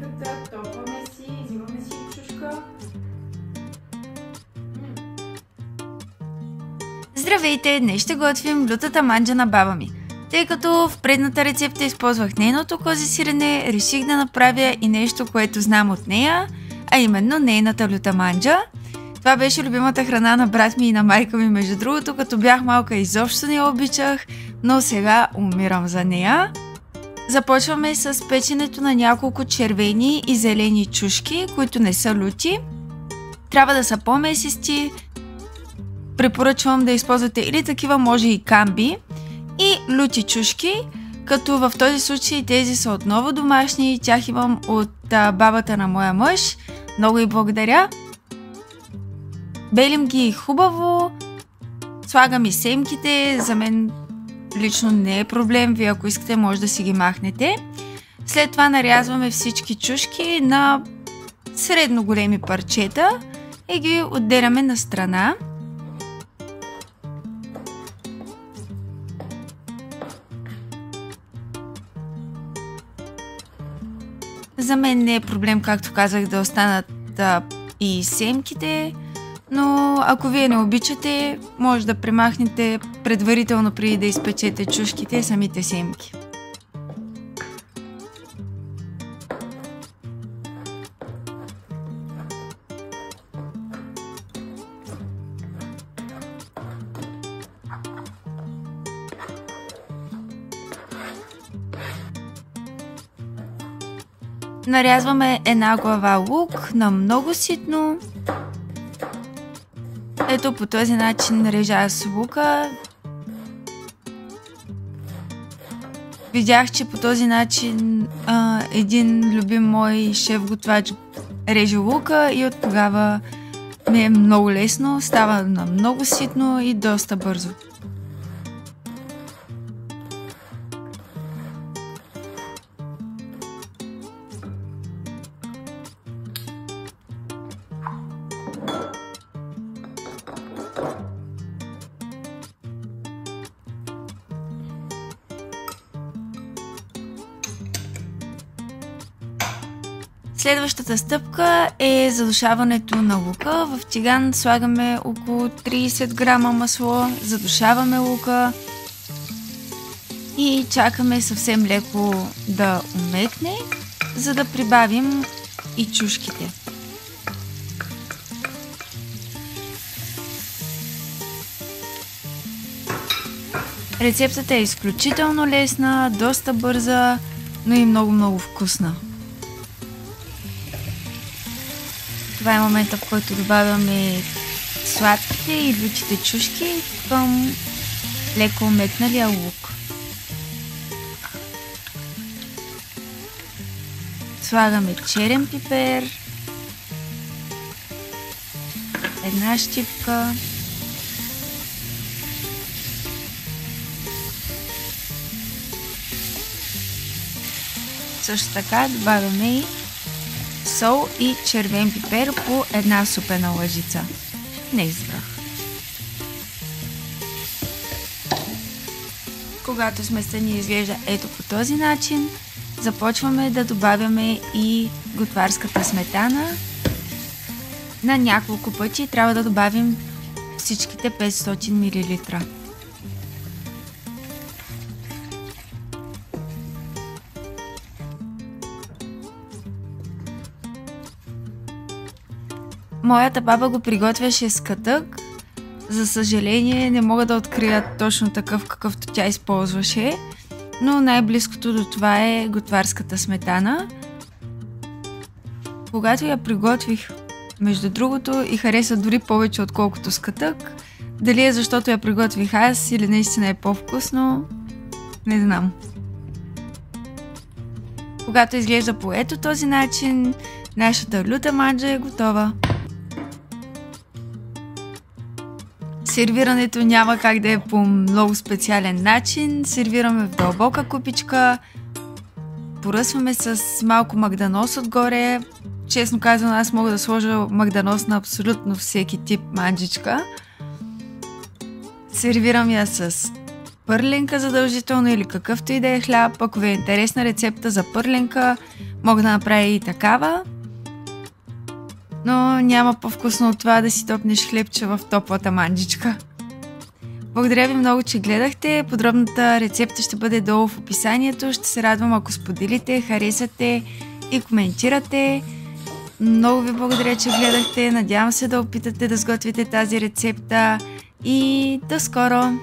сенката, топваме си, взимаме си чушка. Здравейте! Днес ще готвим лютата манджа на баба ми. Тъй като в предната рецепта използвах нейното козе сирене, реших да направя и нещо, което знам от нея, а именно нейната люта манджа. Това беше любимата храна на брат ми и на майка ми, между другото, като бях малка изобщо не я обичах, но сега умирам за нея. Започваме с печенето на няколко червени и зелени чушки, които не са люти. Трябва да са по-месисти. Препоръчвам да използвате или такива, може и камби, и люти чушки, като в този случай тези са отново домашни. Тях имам от бабата на моя мъж. Много й благодаря. Белим ги хубаво. Слагам и семките. За мен лично не е проблем. Вие ако искате може да си ги махнете. След това нарязваме всички чушки на средно големи парчета и ги отделяме на страна. За мен не е проблем, както казах, да останат и семките, но ако вие не обичате, може да премахнете предварително преди да изпечете чушките самите семки. Нарязваме една глава лук на много ситно. Ето по този начин нарежа с лука. Видях, че по този начин един любим мой шеф-готвач реже лука и от тогава ми е много лесно. Става на много ситно и доста бързо. Следващата стъпка е задушаването на лука. В тиган слагаме около 30 грама масло, задушаваме лука и чакаме съвсем леко да умекне, за да прибавим и чушките. Рецептата е изключително лесна, доста бърза, но и много вкусна. Това е момента, в който добавяме сладките и лютите чушки към леко умекналия лук. Слагаме черен пипер, една щипка, също така добавяме и сол и червен пипер по една супена лъжица. Не избрах. Когато сместа ни изглежда ето по този начин, започваме да добавяме и готварската сметана. На няколко пъти трябва да добавим всичките 500 мл. Моята баба го приготвяше с катък. За съжаление не мога да открия точно такъв, какъвто тя използваше, но най-близкото до това е готварската сметана. Когато я приготвих, между другото, и хареса дори повече отколкото с катък. Дали е защото я приготвих аз или наистина е по-вкусно, не знам. Когато изглежда по ето този начин, нашата люта манджа е готова. Сервирането няма как да е по много специален начин. Сервираме в дълбока купичка. Поръсваме с малко магданоз отгоре. Честно казвам, аз мога да сложа магданоз на абсолютно всеки тип манджичка. Сервирам я с пърленка задължително или какъвто и да е хляб. Ако ви е интересна рецепта за пърленка, мога да направя и такава. Но няма по-вкусно от това да си топнеш хлебче в топлата манджичка. Благодаря ви много, че гледахте. Подробната рецепта ще бъде долу в описанието. Ще се радвам, ако споделите, харесате и коментирате. Много ви благодаря, че гледахте. Надявам се да опитате да сготвите тази рецепта и до скоро!